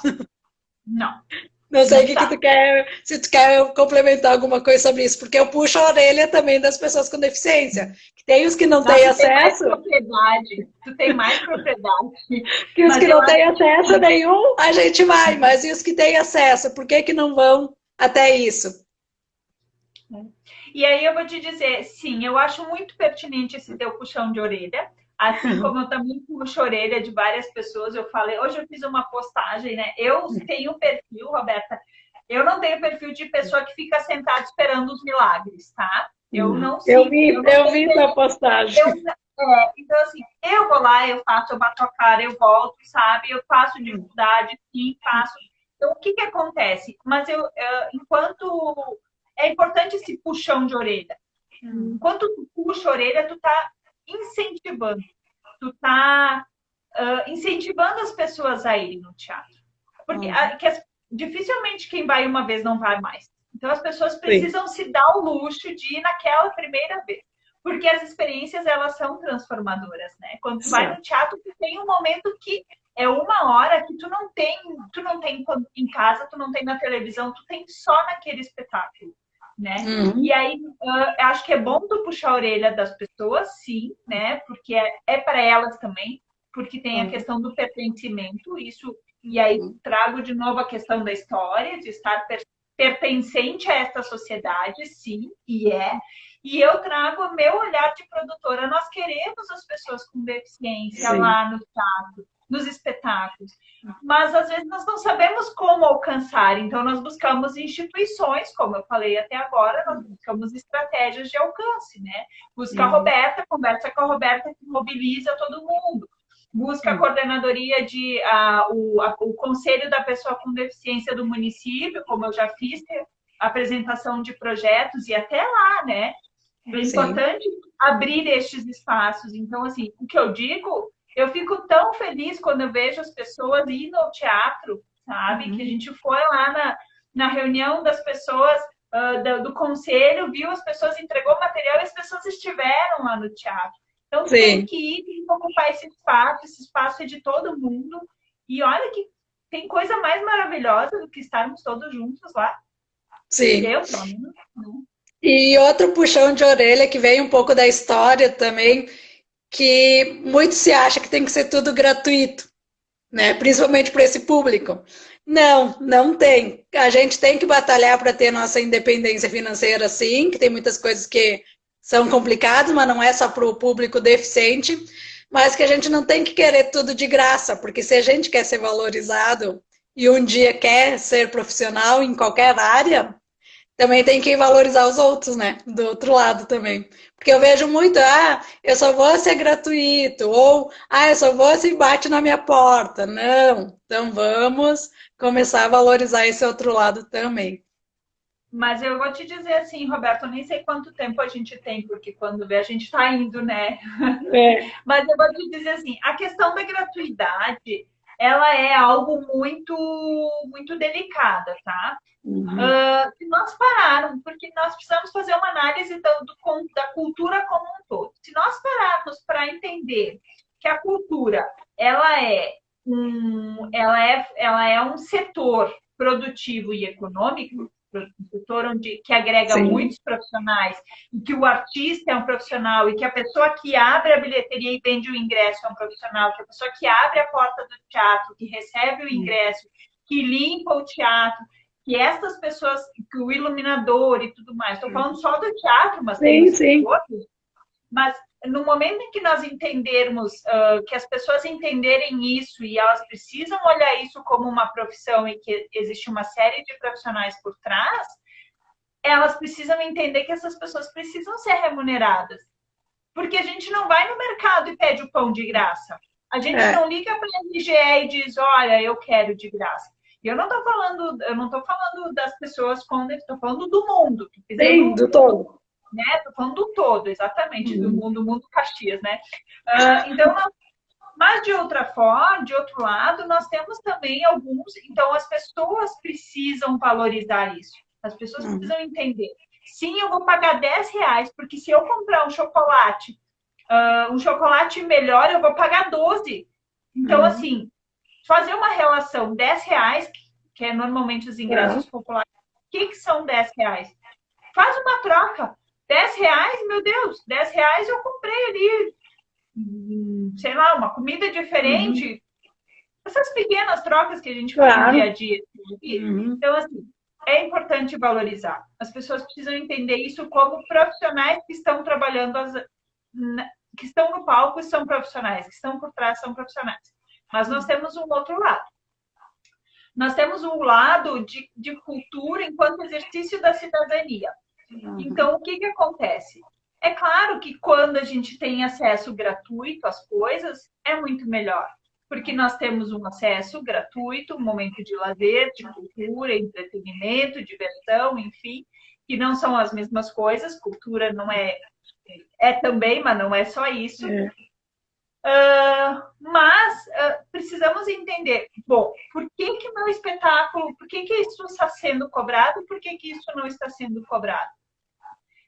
não. Não sei o Não que, que dá. tu quer, se tu quer complementar alguma coisa sobre isso, porque eu puxo a orelha também das pessoas com deficiência. Que tem os que não Não, têm tu tem mais acesso, propriedade. Tu tem mais propriedade. que os Mas que eu não têm acho que acesso nenhum, a gente vai, mas e os que têm acesso, por que que não vão até isso? E aí eu vou te dizer, sim, eu acho muito pertinente esse teu puxão de orelha, assim como eu também puxo a orelha de várias pessoas. Eu falei, hoje eu fiz uma postagem, né? Eu tenho um perfil, Roberta, eu não tenho perfil de pessoa que fica sentada esperando os milagres, tá? Eu não Eu sigo, vi, eu não eu tenho vi tua postagem. então, assim, eu vou lá, eu faço, eu bato a cara, eu volto, sabe? Eu faço dificuldade, sim, faço. Então, o que que acontece? Mas enquanto é importante esse puxão de orelha. Enquanto tu puxa a orelha, tu tá incentivando. Tu tá incentivando as pessoas a irem no teatro. Porque dificilmente quem vai uma vez não vai mais. Então as pessoas Sim. precisam se dar o luxo de ir naquela primeira vez. Porque as experiências, elas são transformadoras, né? Quando tu vai no teatro, tu tem um momento que é uma hora que tu não tem em casa, tu não tem na televisão, tu tem só naquele espetáculo, né? E aí, acho que é bom tu puxar a orelha das pessoas, sim, né? Porque é para elas também, porque tem a questão do pertencimento, isso, e aí trago de novo a questão da história, de estar pertencente a esta sociedade, sim, e eu trago o meu olhar de produtora. Nós queremos as pessoas com deficiência lá no teatro, nos espetáculos, mas às vezes nós não sabemos como alcançar, então nós buscamos instituições, como eu falei até agora, nós buscamos estratégias de alcance, né? Busca a Roberta, conversa com a Roberta, que mobiliza todo mundo. Busca a coordenadoria o conselho da pessoa com deficiência do município, como eu já fiz, apresentação de projetos e até lá, né? É importante abrir estes espaços. Então, assim, o que eu digo, eu fico tão feliz quando eu vejo as pessoas indo ao teatro, sabe? Que a gente foi lá na reunião das pessoas do conselho, viu as pessoas, entregou o material e as pessoas estiveram lá no teatro. Então, tem que ir, tem que ocupar esse espaço é de todo mundo. E olha que tem coisa mais maravilhosa do que estarmos todos juntos lá. Sim. Eu, pelo menos, não. E outro puxão de orelha que vem um pouco da história também, que muito se acha que tem que ser tudo gratuito. né? Principalmente para esse público. Não, não tem. A gente tem que batalhar para ter nossa independência financeira, sim, que tem muitas coisas que são complicadas, mas não é só para o público deficiente, mas que a gente não tem que querer tudo de graça, porque se a gente quer ser valorizado e um dia quer ser profissional em qualquer área, também tem que valorizar os outros, né? Do outro lado também. Porque eu vejo muito, eu só vou se é gratuito, ou, eu só vou se bate na minha porta. Não, então vamos começar a valorizar esse outro lado também. Mas eu vou te dizer assim, Roberto, eu nem sei quanto tempo a gente tem, porque quando vê a gente está indo, né? É. Mas eu vou te dizer assim, a questão da gratuidade, ela é algo muito delicada, tá? Uhum. Se nós pararmos, porque nós precisamos fazer uma análise da cultura como um todo. Se nós pararmos para entender que a cultura ela é um setor produtivo e econômico, um setor que agrega Sim. muitos profissionais, e que o artista é um profissional, e que a pessoa que abre a bilheteria e vende o ingresso é um profissional, que a pessoa que abre a porta do teatro, que recebe o ingresso, que limpa o teatro, que essas pessoas, que o iluminador e tudo mais, estou falando só do teatro, mas tem Sim, os sim. outros, mas no momento em que nós entendermos, que as pessoas entenderem isso e elas precisam olhar isso como uma profissão e que existe uma série de profissionais por trás, elas precisam entender que essas pessoas precisam ser remuneradas. Porque a gente não vai no mercado e pede o pão de graça. A gente É. não liga para a RGE e diz, olha, eu quero de graça. Eu não estou falando das pessoas quando estou falando do mundo. Tô Sim, dizendo, do todo. né? Estou falando do todo, exatamente, do Uhum. mundo Caxias, né? Então, mas de outra forma, de outro lado, nós temos também alguns. Então, as pessoas precisam valorizar isso. As pessoas Uhum. precisam entender. Sim, eu vou pagar R$ 10, porque se eu comprar um chocolate melhor, eu vou pagar 12. Então, Uhum. assim, fazer uma relação R$ 10, que é normalmente os É. ingressos populares, o que são R$ 10? Faz uma troca. R$ 10, meu Deus, R$ 10 eu comprei ali, sei lá, uma comida Uhum. diferente. Essas pequenas trocas que a gente faz no dia a Claro. dia. Uhum. Então, assim, é importante valorizar. As pessoas precisam entender isso como profissionais que estão trabalhando, que estão no palco são profissionais, que estão por trás são profissionais. Mas nós temos um outro lado. Nós temos um lado de cultura enquanto exercício da cidadania. Uhum. Então, o que acontece? É claro que quando a gente tem acesso gratuito às coisas, é muito melhor. Porque nós temos um acesso gratuito, um momento de lazer, de cultura, entretenimento, diversão, enfim, que não são as mesmas coisas. Cultura não é também, mas não é só isso. É. Mas precisamos entender, bom, por que meu espetáculo, por que isso está sendo cobrado, por que isso não está sendo cobrado?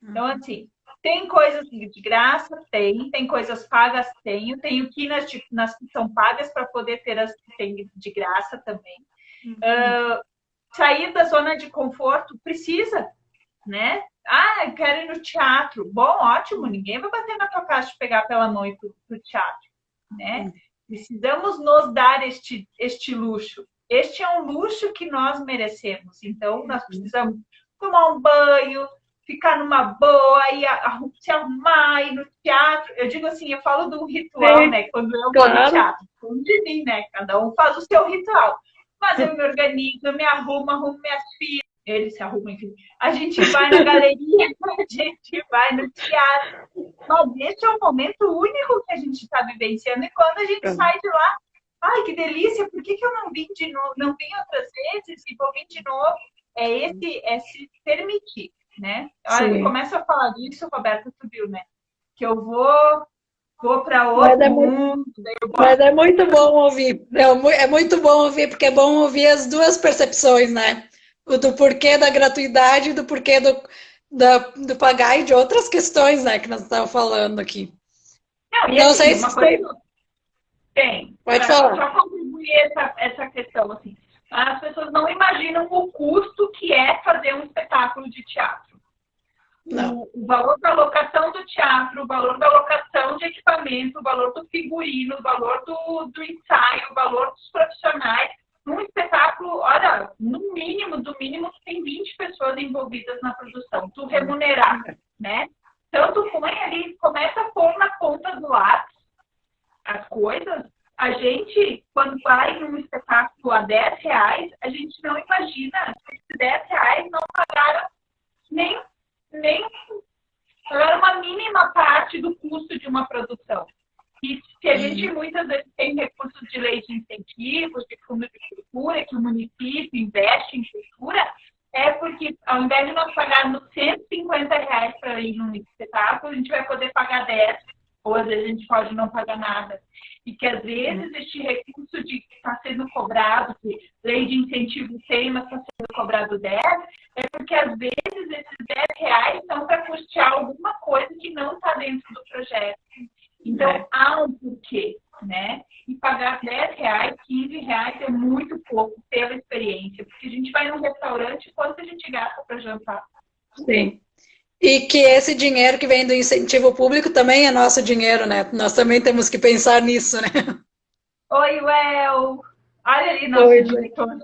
Então, assim, tem coisas de graça? Tem coisas pagas? Tenho que ir nas que são pagas para poder ter as que tem de graça também. Sair da zona de conforto? Precisa, né? Eu quero ir no teatro. Bom, ótimo, ninguém vai bater na tua casa de pegar pela mão e ir pro teatro, né? Precisamos nos dar este luxo. Este é um luxo que nós merecemos. Então, nós precisamos tomar um banho, ficar numa boa, e se arrumar, ir no teatro. Eu digo assim, eu falo do ritual, Sim, né? Quando eu vou no claro. teatro, como de mim, né? Cada um faz o seu ritual. Mas eu me organizo, eu me arrumo minhas filhas, eles se arrumam, enfim. A gente vai na galeria, a gente vai no teatro. Mas esse é o momento único que a gente está vivenciando, e quando a gente sai de lá, ai, que delícia, por que eu não vim de novo, não vim outras vezes e vou vir de novo? É se permitir, né? Olha, Sim. começa a falar disso, Roberta, tu viu, né? Que eu vou para Mas outro é muito, mundo, daí eu mas gosto. é muito bom ouvir. É muito bom ouvir, porque é bom ouvir as duas percepções, né? O do porquê da gratuidade e do porquê do pagar e de outras questões, né, que nós estamos falando aqui. Não, e Não assim, sei se uma coisa você que tem, pode para falar. só contribuir essa questão, assim, as pessoas não imaginam o custo que é fazer um espetáculo de teatro. Não. o valor da locação do teatro, o valor da locação de equipamento, o valor do figurino, o valor do ensaio, o valor dos profissionais. Num espetáculo, olha, no mínimo, do mínimo, tem 20 pessoas envolvidas na produção. Tu remunerar, né? Então, tu põe ali, começa a pôr na ponta do lápis as coisas. A gente, quando vai num espetáculo a R$ 10, a gente não imagina que esses R$ 10 não pagaram nem era uma mínima parte do custo de uma produção. E se a gente muitas vezes tem recursos de lei de incentivos, de fundo de cultura, que o município investe em cultura, é porque ao invés de nós pagarmos R$ 150 para ir num espetáculo, a gente vai poder pagar 10, ou às vezes a gente pode não pagar nada. E que às vezes este recurso de que está sendo cobrado, que lei de incentivo tem, mas está sendo cobrado 10, é porque às vezes esses R$ 10 são para custear alguma coisa que não está dentro do projeto. Então, há um porquê, né? E pagar R$ 10, R$ 15 é muito pouco pela experiência. Porque a gente vai num restaurante, quanto a gente gasta para jantar? Sim. E que esse dinheiro que vem do incentivo público também é nosso dinheiro, né? Nós também temos que pensar nisso, né? Oi, Well! Olha ali, nosso diretor.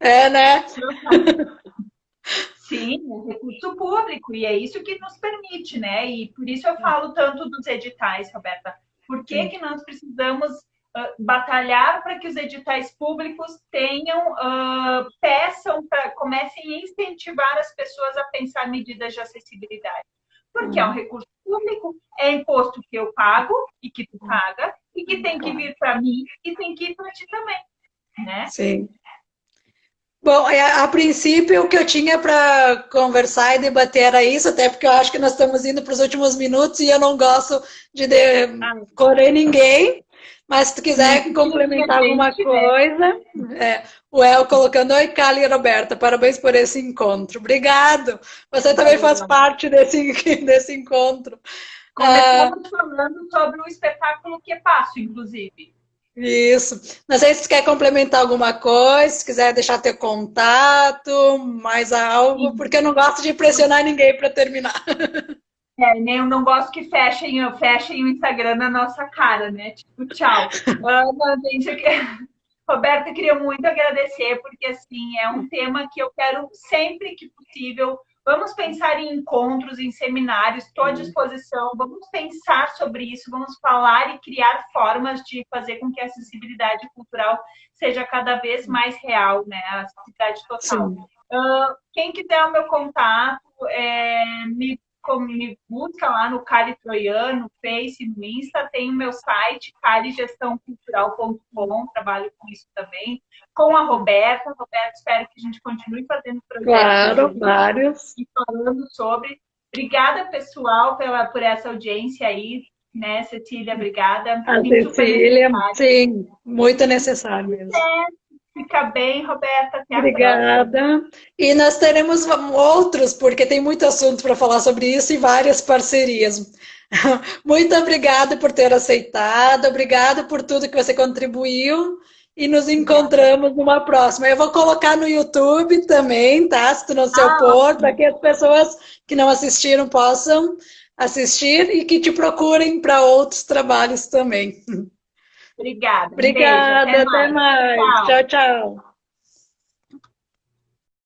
É, né? Sim, é recurso público, e é isso que nos permite, né? E por isso eu falo tanto dos editais, Roberta. Por que nós precisamos batalhar para que os editais públicos tenham, peçam, comecem a incentivar as pessoas a pensar medidas de acessibilidade? Porque é um recurso público, é imposto que eu pago e que tu paga, e que tem que vir para mim e tem que ir para ti também, né? Sim. Bom, a princípio o que eu tinha para conversar e debater era isso, até porque eu acho que nós estamos indo para os últimos minutos e eu não gosto de correr ninguém, mas se tu quiser complementar alguma coisa, o El colocando, oi, Cali e Roberta, parabéns por esse encontro. Obrigado, você também faz parte desse encontro. Começamos falando sobre o espetáculo Que Passo, inclusive. Isso. Não sei se você quer complementar alguma coisa, se quiser deixar teu contato, mais algo, porque eu não gosto de impressionar ninguém para terminar. Nem eu não gosto que fechem o Instagram na nossa cara, né? Tipo, tchau. Gente, Roberta, eu queria muito agradecer, porque assim, é um tema que eu quero sempre que possível. Vamos pensar em encontros, em seminários, estou à disposição, vamos pensar sobre isso, vamos falar e criar formas de fazer com que a acessibilidade cultural seja cada vez mais real, né? A acessibilidade total. Quem quiser o meu contato, me busca lá no Cali Troiano, no Face, no Insta, tem o meu site, caligestãocultural.com, trabalho com isso também, com a Roberta. Roberta, espero que a gente continue fazendo projetos. Claro, vários. E falando sobre. Obrigada, pessoal, por essa audiência aí, né, Cecília? Obrigada. A Cecília, sim, muito necessário mesmo. Fica bem, Roberta. Até Obrigada. E nós teremos outros, porque tem muito assunto para falar sobre isso e várias parcerias. Muito obrigada por ter aceitado, obrigada por tudo que você contribuiu e nos encontramos numa próxima. Eu vou colocar no YouTube também, tá? Se tu não se opor, para que as pessoas que não assistiram possam assistir e que te procurem para outros trabalhos também. Obrigada. Obrigada, até mais. Tchau, tchau.